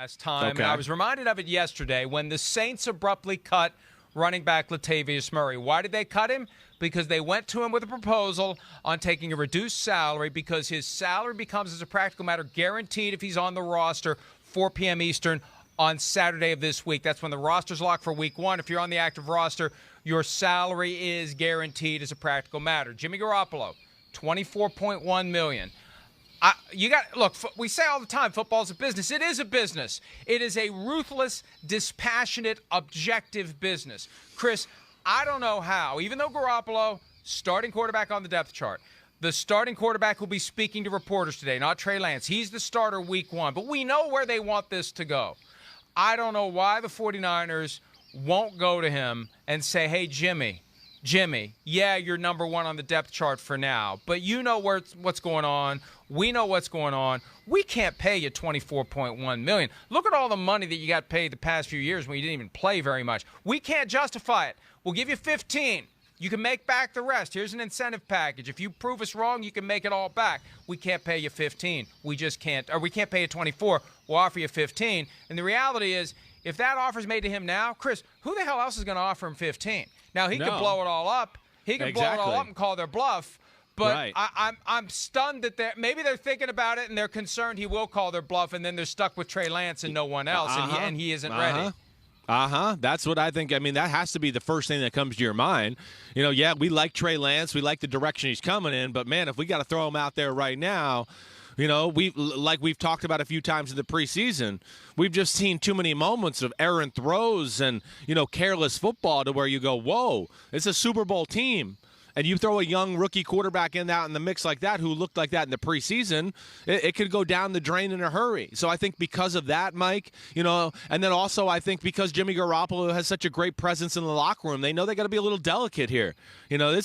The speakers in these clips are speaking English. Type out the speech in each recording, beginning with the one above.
last time, and I was reminded of it yesterday when the Saints abruptly cut running back Latavius Murray. Why did they cut him? Because they went to him with a proposal on taking a reduced salary because his salary becomes, as a practical matter, guaranteed if he's on the roster 4 p.m. Eastern on Saturday of this week. That's when the roster's locked for week 1. If you're on the active roster, your salary is guaranteed as a practical matter. Jimmy Garoppolo, $24.1 million. Look, we say all the time, football's a business. It is a business. It is a ruthless, dispassionate, objective business. Chris, I don't know how, even though Garoppolo, starting quarterback on the depth chart, the starting quarterback will be speaking to reporters today, not Trey Lance. He's the starter week 1, but we know where they want this to go. I don't know why the 49ers won't go to him and say, hey, Jimmy, yeah, you're number 1 on the depth chart for now, but you know what's going on. We know what's going on. We can't pay you $24.1 million. Look at all the money that you got paid the past few years when you didn't even play very much. We can't justify it. We'll give you 15. You can make back the rest. Here's an incentive package. If you prove us wrong, you can make it all back. We can't pay you 15. We just can't. Or we can't pay you 24. We'll offer you 15. And the reality is, if that offer's made to him now, Chris, who the hell else is going to offer him 15? Now, he could blow it all up. He could blow it all up and call their bluff. But I'm stunned that maybe they're thinking about it and they're concerned he will call their bluff, and then they're stuck with Trey Lance and no one else, and he isn't ready. That's what I think. I mean, that has to be the first thing that comes to your mind. You know, yeah, we like Trey Lance. We like the direction he's coming in. But, man, if we got to throw him out there right now, you know, we've talked about a few times in the preseason, we've just seen too many moments of errant throws and, you know, careless football to where you go, whoa, it's a Super Bowl team. And you throw a young rookie quarterback in the mix like that who looked like that in the preseason, it could go down the drain in a hurry. So I think because of that, Mike, you know, and then also I think because Jimmy Garoppolo has such a great presence in the locker room, they know they got to be a little delicate here. You know, he's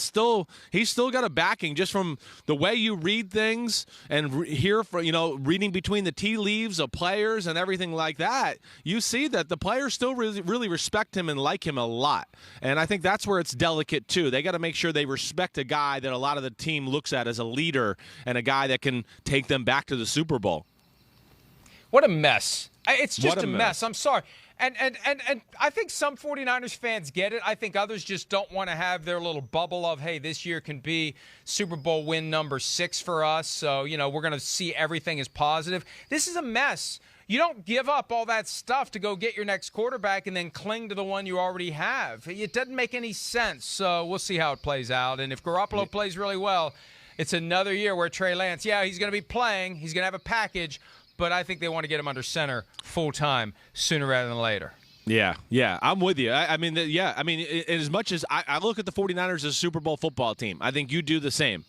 still got a backing just from the way you read things and hear from, you know, reading between the tea leaves of players and everything like that. You see that the players still really respect him and like him a lot. And I think that's where it's delicate too. They got to make sure they respect a guy that a lot of the team looks at as a leader and a guy that can take them back to the Super Bowl. What a mess. It's just a mess. I'm sorry. And I think some 49ers fans get it. I think others just don't want to have their little bubble of, hey, this year can be Super Bowl win number 6 for us. So, you know, we're going to see everything as positive. This is a mess. You don't give up all that stuff to go get your next quarterback and then cling to the one you already have. It doesn't make any sense. So we'll see how it plays out. And if Garoppolo plays really well, it's another year where Trey Lance, yeah, he's going to be playing. He's going to have a package. But I think they want to get him under center full-time sooner rather than later. Yeah, I'm with you. I mean, as much as I look at the 49ers as a Super Bowl football team, I think you do the same.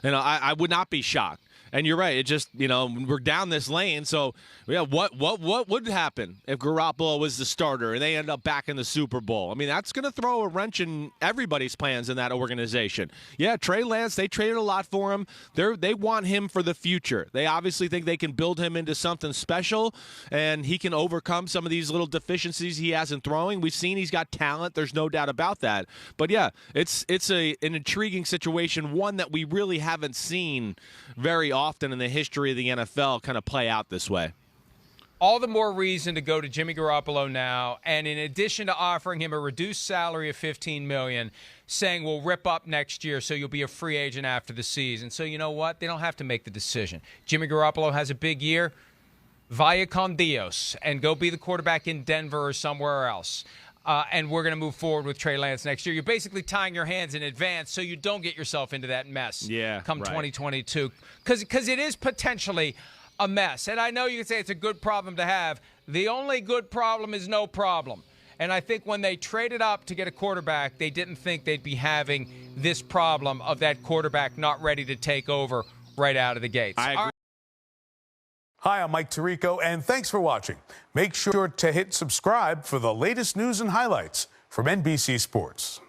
You know, I would not be shocked. And you're right. It just, you know, we're down this lane. So, yeah, what would happen if Garoppolo was the starter and they end up back in the Super Bowl? I mean, that's going to throw a wrench in everybody's plans in that organization. Yeah, Trey Lance, they traded a lot for him. They want him for the future. They obviously think they can build him into something special, and he can overcome some of these little deficiencies he has in throwing. We've seen he's got talent. There's no doubt about that. But, yeah, it's an intriguing situation, one that we really haven't seen very often in the history of the NFL kind of play out this way. All the more reason to go to Jimmy Garoppolo now, and in addition to offering him a reduced salary of $15 million, saying we'll rip up next year so you'll be a free agent after the season. So you know what? They don't have to make the decision. Jimmy Garoppolo has a big year. Vaya con Dios, and go be the quarterback in Denver or somewhere else. And we're going to move forward with Trey Lance next year. You're basically tying your hands in advance so you don't get yourself into that mess come 2022. Because it is potentially a mess. And I know you can say it's a good problem to have. The only good problem is no problem. And I think when they traded up to get a quarterback, they didn't think they'd be having this problem of that quarterback not ready to take over right out of the gates. I agree. Hi, I'm Mike Tirico, and thanks for watching. Make sure to hit subscribe for the latest news and highlights from NBC Sports.